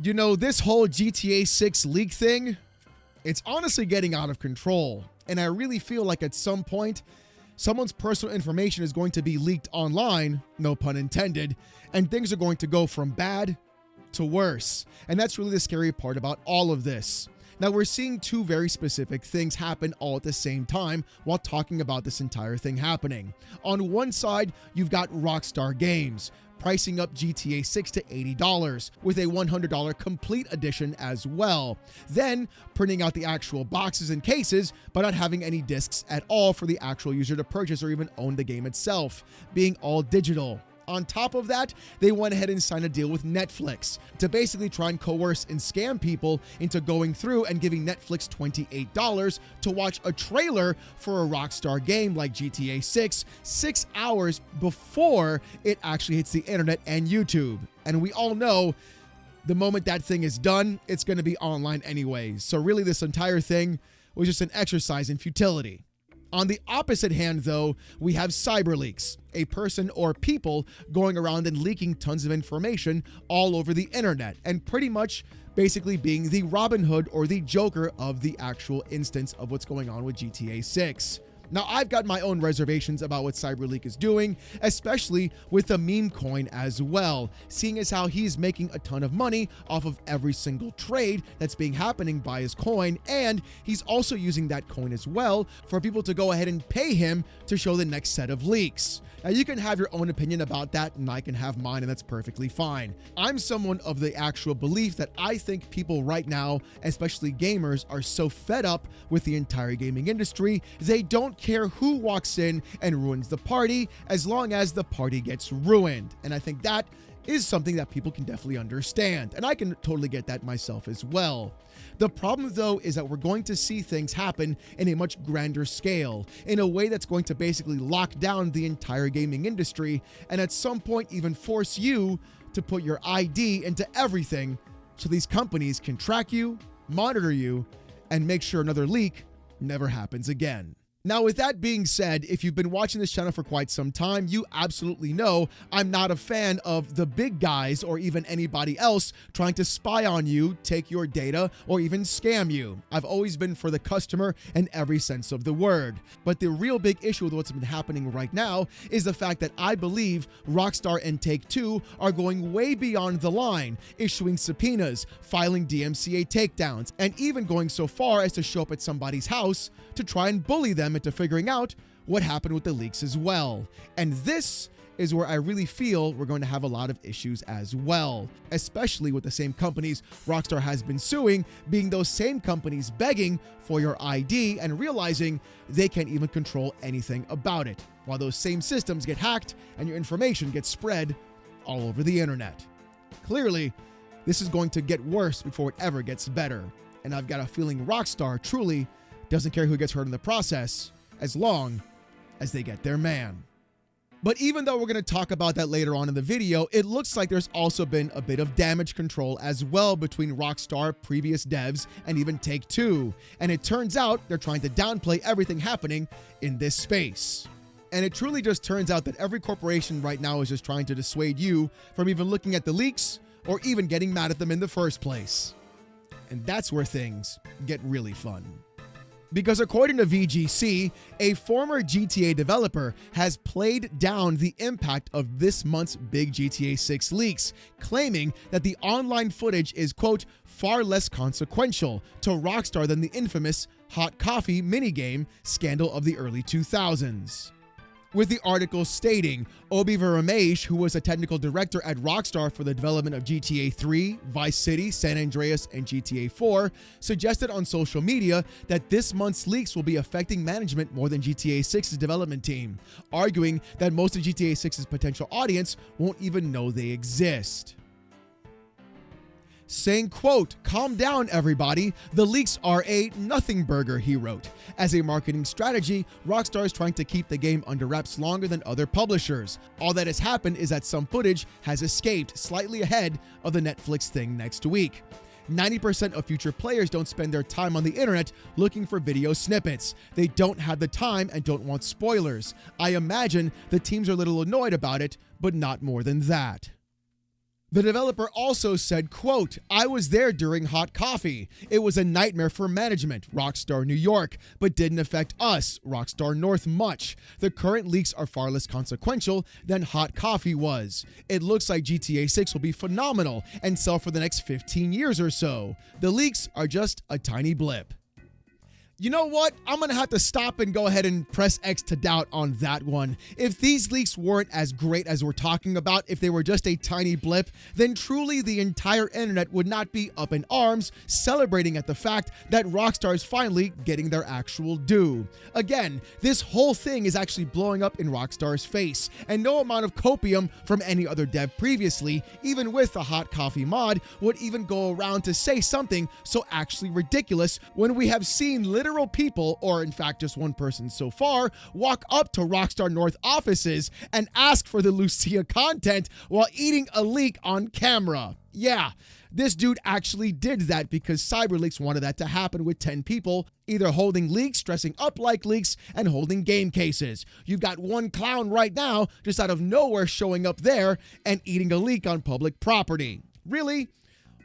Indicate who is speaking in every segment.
Speaker 1: You know, this whole GTA 6 leak thing, it's honestly getting out of control. And I really feel like at some point, someone's personal information is going to be leaked online, no pun intended, and things are going to go from bad to worse. And that's really the scary part about all of this. Now, we're seeing two very specific things happen all at the same time while talking about this entire thing happening. On one side, you've got Rockstar Games pricing up GTA 6 to $80 with a $100 complete edition as well. Then printing out the actual boxes and cases, but not having any discs at all for the actual user to purchase or even own the game itself, being all digital. On top of that, they went ahead and signed a deal with Netflix to basically try and coerce and scam people into going through and giving Netflix $28 to watch a trailer for a Rockstar game like GTA 6 6 hours before it actually hits the internet and YouTube. And we all know the moment that thing is done, it's going to be online anyways. So really, this entire thing was just an exercise in futility. On the opposite hand, though, we have cyber leaks, a person or people going around and leaking tons of information all over the internet and pretty much basically being the Robin Hood or the Joker of the actual instance of what's going on with GTA 6. Now, I've got my own reservations about what CyberLeak is doing, especially with the meme coin as well, seeing as how he's making a ton of money off of every single trade that's being happening by his coin, and he's also using that coin as well for people to go ahead and pay him to show the next set of leaks. Now, you can have your own opinion about that, and I can have mine, and that's perfectly fine. I'm someone of the actual belief that I think people right now, especially gamers, are so fed up with the entire gaming industry, they don't care who walks in and ruins the party as long as the party gets ruined. And I think that is something that people can definitely understand, and I can totally get that myself as well. The problem, though, is that we're going to see things happen in a much grander scale, in a way that's going to basically lock down the entire gaming industry, and at some point even force you to put your ID into everything so these companies can track you, monitor you, and make sure another leak never happens again. Now, with that being said, if you've been watching this channel for quite some time, you absolutely know I'm not a fan of the big guys or even anybody else trying to spy on you, take your data, or even scam you. I've always been for the customer in every sense of the word. But the real big issue with what's been happening right now is the fact that I believe Rockstar and Take-Two are going way beyond the line, issuing subpoenas, filing DMCA takedowns, and even going so far as to show up at somebody's house to try and bully them into figuring out what happened with the leaks as well. And this is where I really feel we're going to have a lot of issues as well, especially with the same companies Rockstar has been suing being those same companies begging for your ID and realizing they can't even control anything about it, while those same systems get hacked and your information gets spread all over the internet. Clearly, this is going to get worse before it ever gets better, and I've got a feeling Rockstar truly doesn't care who gets hurt in the process, as long as they get their man. But even though we're going to talk about that later on in the video, it looks like there's also been a bit of damage control as well between Rockstar, previous devs, and even Take-Two. And it turns out they're trying to downplay everything happening in this space. And it truly just turns out that every corporation right now is just trying to dissuade you from even looking at the leaks or even getting mad at them in the first place. And that's where things get really fun. Because according to VGC, a former GTA developer has played down the impact of this month's big GTA 6 leaks, claiming that the online footage is, quote, far less consequential to Rockstar than the infamous hot coffee minigame scandal of the early 2000s. With the article stating, Obi Ramesh, who was a technical director at Rockstar for the development of GTA 3, Vice City, San Andreas, and GTA 4, suggested on social media that this month's leaks will be affecting management more than GTA 6's development team, arguing that most of GTA 6's potential audience won't even know they exist. Saying, quote, calm down everybody, the leaks are a nothing burger, he wrote. As a marketing strategy, Rockstar is trying to keep the game under wraps longer than other publishers. All that has happened is that some footage has escaped slightly ahead of the Netflix thing next week. 90% of future players don't spend their time on the internet looking for video snippets. They don't have the time and don't want spoilers. I imagine the teams are a little annoyed about it, but not more than that. The developer also said, quote, "I was there during Hot Coffee. It was a nightmare for management, Rockstar New York, but didn't affect us, Rockstar North, much. The current leaks are far less consequential than Hot Coffee was. It looks like GTA 6 will be phenomenal and sell for the next 15 years or so. The leaks are just a tiny blip." You know what? I'm going to have to stop and go ahead and press X to doubt on that one. If these leaks weren't as great as we're talking about, if they were just a tiny blip, then truly the entire internet would not be up in arms celebrating at the fact that Rockstar is finally getting their actual due. Again, this whole thing is actually blowing up in Rockstar's face, and no amount of copium from any other dev previously, even with the Hot Coffee mod, would even go around to say something so actually ridiculous when we have seen literal people, or in fact just one person so far, walk up to Rockstar North offices and ask for the Lucia content while eating a leak on camera. Yeah, this dude actually did that because CyberLeaks wanted that to happen with 10 people, either holding leaks, dressing up like leaks, and holding game cases. You've got one clown right now just out of nowhere showing up there and eating a leak on public property. Really?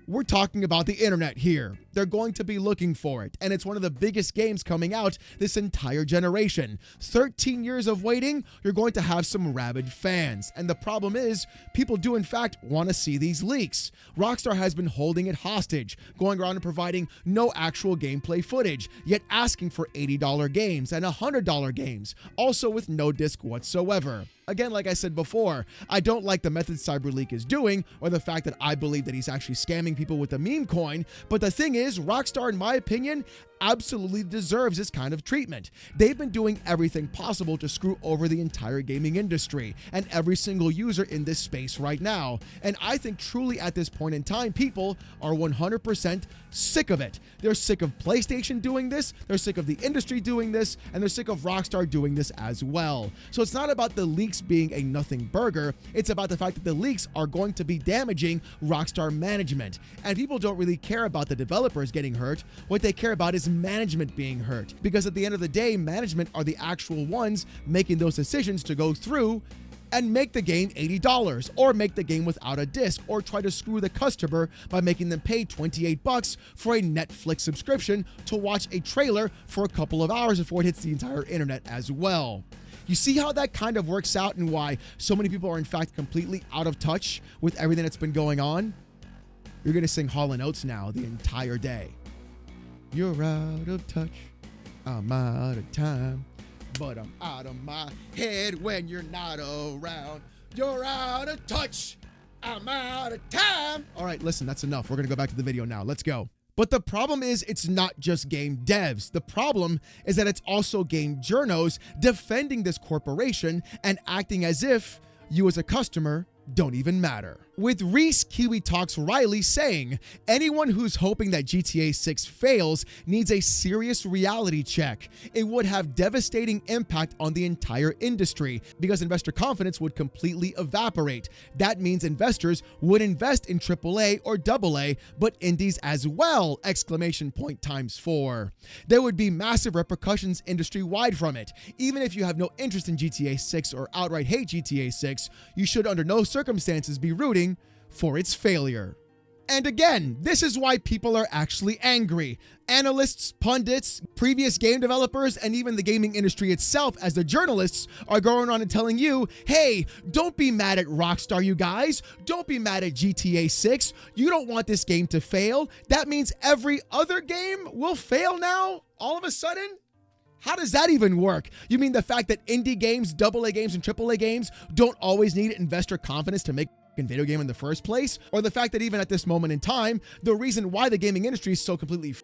Speaker 1: We're talking about the internet here. They're going to be looking for it, and it's one of the biggest games coming out this entire generation. 13 years of waiting, you're going to have some rabid fans, and the problem is, people do in fact want to see these leaks. Rockstar has been holding it hostage, going around and providing no actual gameplay footage, yet asking for $80 games and $100 games, also with no disc whatsoever. Again, like I said before, I don't like the method CyberLeak is doing, or the fact that I believe that he's actually scamming people with the meme coin, but the thing is, Rockstar, in my opinion, absolutely deserves this kind of treatment. They've been doing everything possible to screw over the entire gaming industry and every single user in this space right now. And I think truly at this point in time, people are 100% sick of it. They're sick of PlayStation doing this, they're sick of the industry doing this, and they're sick of Rockstar doing this as well. So it's not about the leaks being a nothing burger, it's about the fact that the leaks are going to be damaging Rockstar management. And people don't really care about the developers getting hurt. What they care about is management being hurt, because at the end of the day, management are the actual ones making those decisions to go through and make the game $80, or make the game without a disc, or try to screw the customer by making them pay $28 for a Netflix subscription to watch a trailer for a couple of hours before it hits the entire internet as well. You see how that kind of works out and why so many people are in fact completely out of touch with everything that's been going on? You're gonna sing Hall & Oates now the entire day. You're out of touch, I'm out of time, but I'm out of my head when you're not around. You're out of touch, I'm out of time. All right, listen, that's enough. We're gonna go back to the video now. Let's go. But the problem is, it's not just game devs. The problem is that it's also game journos defending this corporation and acting as if you as a customer don't even matter. With Reese Kiwi Talks Riley saying, anyone who's hoping that GTA 6 fails needs a serious reality check. It would have devastating impact on the entire industry because investor confidence would completely evaporate. That means investors would invest in AAA or AA, but indies as well! Exclamation point times 4. There would be massive repercussions industry-wide from it. Even if you have no interest in GTA 6 or outright hate GTA 6, you should under no circumstances be rooting for its failure. And again, this is why people are actually angry. Analysts, pundits, previous game developers, and even the gaming industry itself as the journalists are going on and telling you, hey, don't be mad at Rockstar, you guys. Don't be mad at GTA 6. You don't want this game to fail. That means every other game will fail now, all of a sudden? How does that even work? You mean the fact that indie games, AA games, and AAA games don't always need investor confidence to make a video game in the first place? Or the fact that even at this moment in time, the reason why the gaming industry is so completely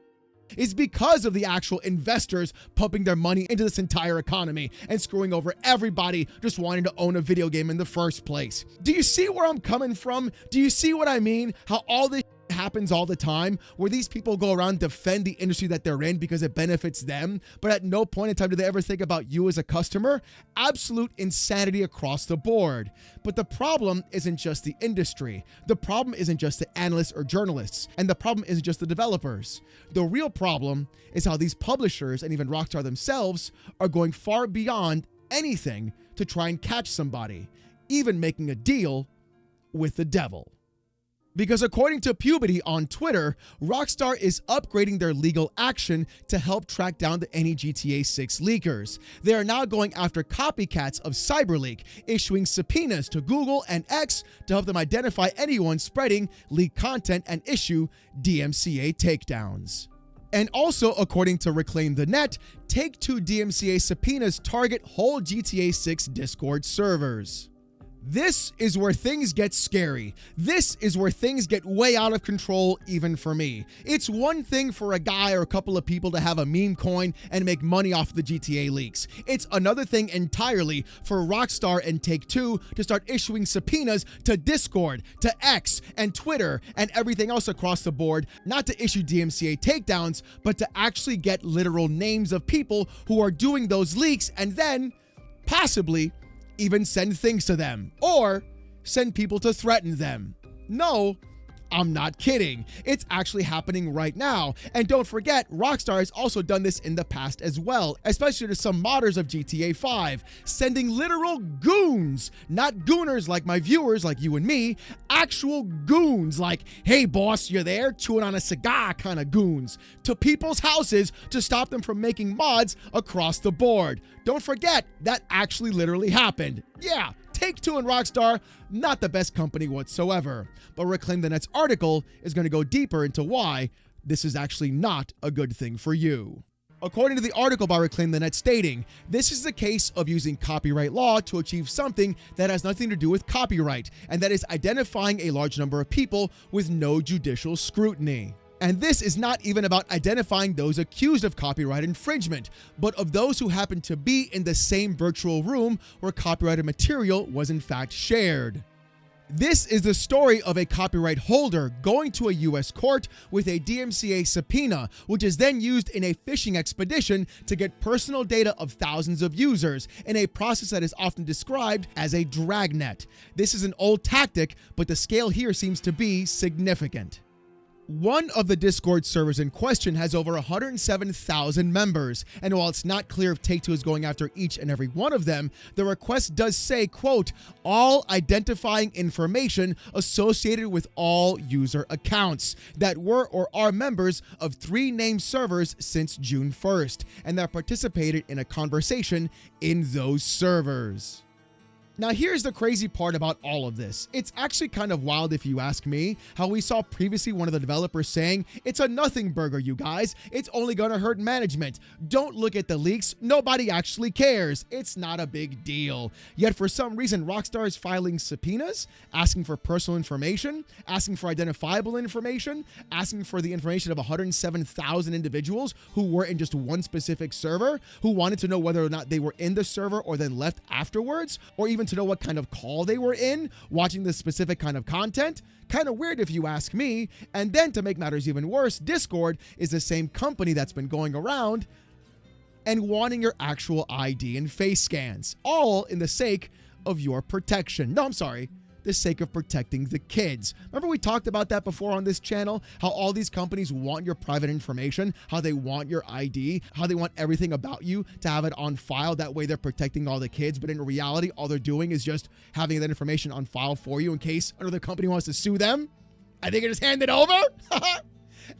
Speaker 1: is because of the actual investors pumping their money into this entire economy and screwing over everybody just wanting to own a video game in the first place. Do you see where I'm coming from? Do you see what I mean? How all this happens all the time, where these people go around defend the industry that they're in because it benefits them, but at no point in time do they ever think about you as a customer? Absolute insanity across the board. But the problem isn't just the industry. The problem isn't just the analysts or journalists, and the problem isn't just the developers. The real problem is how these publishers and even Rockstar themselves are going far beyond anything to try and catch somebody, even making a deal with the devil. Because according to Puberty on Twitter, Rockstar is upgrading their legal action to help track down any GTA 6 leakers. They are now going after copycats of CyberLeak, issuing subpoenas to Google and X to help them identify anyone spreading leaked content and issue DMCA takedowns. And also, according to Reclaim the Net, Take-Two DMCA subpoenas target whole GTA 6 Discord servers. This is where things get scary. This is where things get way out of control, even for me. It's one thing for a guy or a couple of people to have a meme coin and make money off the GTA leaks. It's another thing entirely for Rockstar and Take-Two to start issuing subpoenas to Discord, to X, and Twitter, and everything else across the board, not to issue DMCA takedowns, but to actually get literal names of people who are doing those leaks and then, possibly, even send things to them or send people to threaten them. No, I'm not kidding. It's actually happening right now. And don't forget, Rockstar has also done this in the past as well, especially to some modders of GTA 5, sending literal goons, not gooners like my viewers, like you and me, actual goons like, hey boss, you're there, chewing on a cigar kind of goons, to people's houses to stop them from making mods across the board. Don't forget, that actually literally happened. Yeah. Take-Two and Rockstar, not the best company whatsoever. But Reclaim the Net's article is going to go deeper into why this is actually not a good thing for you. According to the article by Reclaim the Net stating, this is the case of using copyright law to achieve something that has nothing to do with copyright, and that is identifying a large number of people with no judicial scrutiny. And this is not even about identifying those accused of copyright infringement, but of those who happen to be in the same virtual room where copyrighted material was in fact shared. This is the story of a copyright holder going to a US court with a DMCA subpoena, which is then used in a fishing expedition to get personal data of thousands of users in a process that is often described as a dragnet. This is an old tactic, but the scale here seems to be significant. One of the Discord servers in question has over 107,000 members, and while it's not clear if Take-Two is going after each and every one of them, the request does say, quote, all identifying information associated with all user accounts that were or are members of 3 named servers since June 1st, and that participated in a conversation in those servers. Now, here's the crazy part about all of this. It's actually kind of wild if you ask me, how we saw previously one of the developers saying, it's a nothing burger, you guys. It's only going to hurt management. Don't look at the leaks. Nobody actually cares. It's not a big deal. Yet for some reason, Rockstar is filing subpoenas, asking for personal information, asking for identifiable information, asking for the information of 107,000 individuals who were in just one specific server, who wanted to know whether or not they were in the server or then left afterwards, or even to know what kind of call they were in, watching this specific kind of content. Kind of weird if you ask me. And then to make matters even worse, Discord is the same company that's been going around and wanting your actual ID and face scans, all in the sake of your protection. No, I'm sorry. The sake of protecting the kids. Remember we talked about that before on this channel, how all these companies want your private information, how they want your ID, how they want everything about you to have it on file. That way they're protecting all the kids, but in reality, all they're doing is just having that information on file for you in case another company wants to sue them. I think it just hand it over.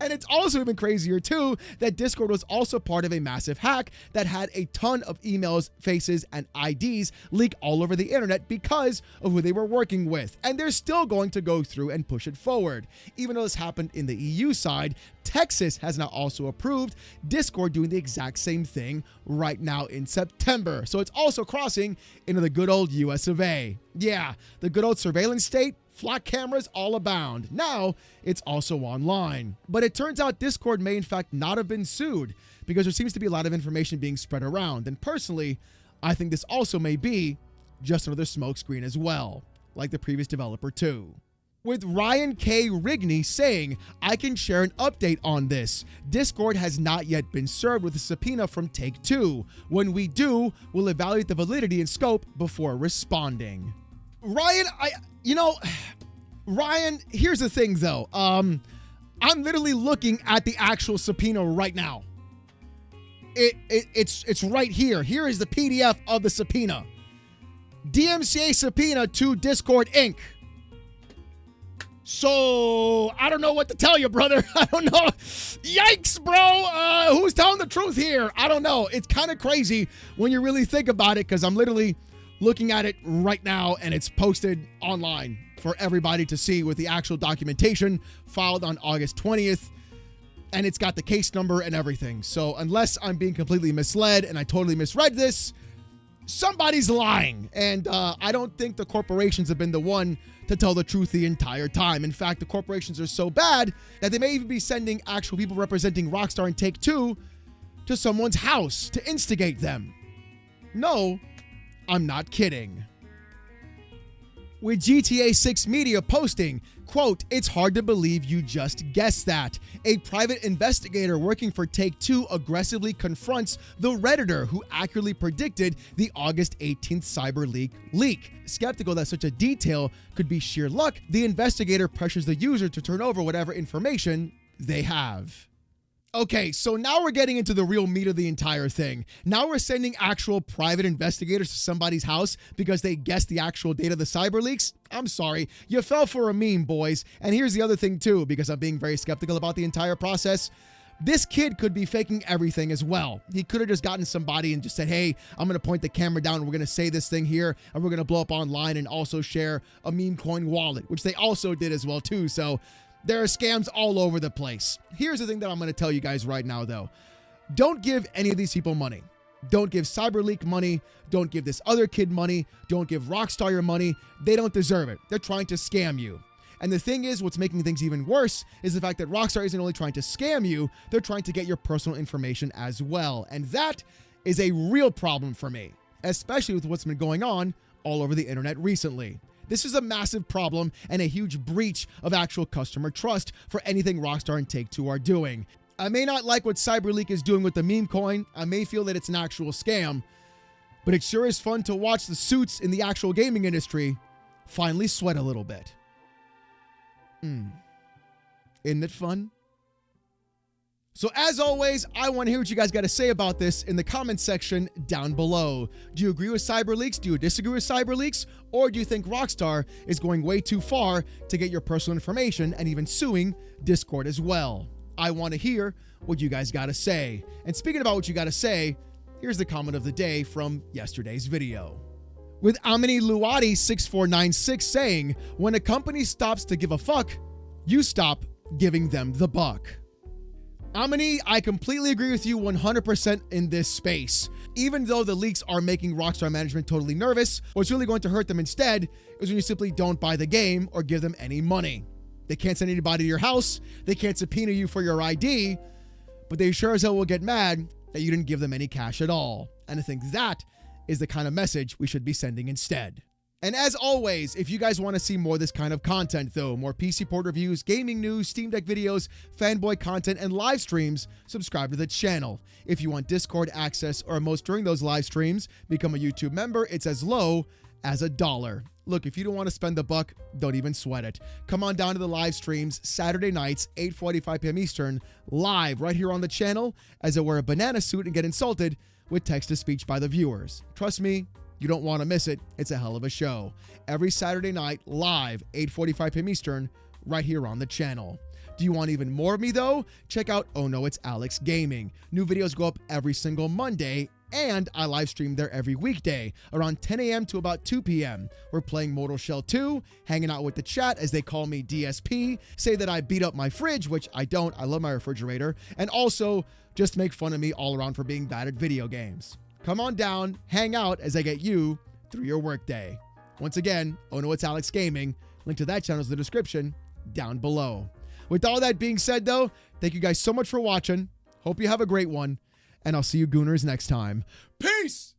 Speaker 1: And it's also even crazier too that Discord was also part of a massive hack that had a ton of emails, faces, and IDs leak all over the internet because of who they were working with. And they're still going to go through and push it forward. Even though this happened in the EU side, Texas has now also approved Discord doing the exact same thing right now in September. So it's also crossing into the good old US of A. Yeah, the good old surveillance state. Flock cameras all abound. Now, it's also online. But it turns out Discord may in fact not have been sued because there seems to be a lot of information being spread around. And personally, I think this also may be just another smokescreen as well, like the previous developer too. With Ryan K. Rigney saying, I can share an update on this. Discord has not yet been served with a subpoena from Take-Two. When we do, we'll evaluate the validity and scope before responding. Ryan, here's the thing though. I'm literally looking at the actual subpoena right now. It's right here. Here is the PDF of the subpoena. DMCA subpoena to Discord Inc. So, I don't know what to tell you, brother. I don't know. Yikes, bro. Who's telling the truth here? I don't know. It's kind of crazy when you really think about it, because I'm literally looking at it right now, and it's posted online for everybody to see with the actual documentation filed on August 20th. And it's got the case number and everything. So unless I'm being completely misled and I totally misread this, somebody's lying. And I don't think the corporations have been the one to tell the truth the entire time. In fact, the corporations are so bad that they may even be sending actual people representing Rockstar and Take-Two to someone's house to instigate them. No, I'm not kidding. With GTA 6 media posting, quote, "It's hard to believe you just guessed that. A private investigator working for Take-Two aggressively confronts the Redditor who accurately predicted the August 18th CyberLeak leak. Skeptical that such a detail could be sheer luck, the investigator pressures the user to turn over whatever information they have." Okay, so now we're getting into the real meat of the entire thing. Now we're sending actual private investigators to somebody's house because they guessed the actual date of the cyber leaks. I'm sorry, you fell for a meme, boys. And here's the other thing too, because I'm being very skeptical about the entire process. This kid could be faking everything as well. He could have just gotten somebody and just said, hey, I'm going to point the camera down and we're going to say this thing here and we're going to blow up online and also share a meme coin wallet, which they also did as well too. So there are scams all over the place. Here's the thing that I'm going to tell you guys right now, though. Don't give any of these people money. Don't give CyberLeak money. Don't give this other kid money. Don't give Rockstar your money. They don't deserve it. They're trying to scam you. And the thing is, what's making things even worse is the fact that Rockstar isn't only trying to scam you, they're trying to get your personal information as well. And that is a real problem for me, especially with what's been going on all over the internet recently. This is a massive problem and a huge breach of actual customer trust for anything Rockstar and Take-Two are doing. I may not like what CyberLeak is doing with the meme coin. I may feel that it's an actual scam, but it sure is fun to watch the suits in the actual gaming industry finally sweat a little bit. Isn't it fun? So as always, I want to hear what you guys got to say about this in the comments section down below. Do you agree with CyberLeaks? Do you disagree with CyberLeaks? Or do you think Rockstar is going way too far to get your personal information and even suing Discord as well? I want to hear what you guys got to say. And speaking about what you got to say, here's the comment of the day from yesterday's video. With Amini Luwadi 6496 saying, when a company stops to give a fuck, you stop giving them the buck. Amini, I completely agree with you 100% in this space. Even though the leaks are making Rockstar management totally nervous, what's really going to hurt them instead is when you simply don't buy the game or give them any money. They can't send anybody to your house, they can't subpoena you for your ID, but they sure as hell will get mad that you didn't give them any cash at all. And I think that is the kind of message we should be sending instead. And as always, if you guys want to see more of this kind of content though, more PC port reviews, gaming news, Steam Deck videos, fanboy content, and live streams, subscribe to the channel. If you want Discord access or emotes during those live streams, become a YouTube member. It's as low as $1. Look, if you don't want to spend the buck, don't even sweat it. Come on down to the live streams Saturday nights, 8:45 p.m. Eastern, live right here on the channel as I wear a banana suit and get insulted with text-to-speech by the viewers. Trust me, you don't want to miss it. It's a hell of a show. Every Saturday night, live, 8:45 p.m. Eastern, right here on the channel. Do you want even more of me, though? Check out Oh No, It's Alex Gaming. New videos go up every single Monday, and I live stream there every weekday, around 10 a.m. to about 2 p.m. We're playing Mortal Shell 2, hanging out with the chat, as they call me DSP, say that I beat up my fridge, which I don't. I love my refrigerator, and also just make fun of me all around for being bad at video games. Come on down, hang out as I get you through your workday. Once again, Oh No, It's Alex Gaming. Link to that channel is in the description down below. With all that being said, though, thank you guys so much for watching. Hope you have a great one, and I'll see you gooners next time. Peace!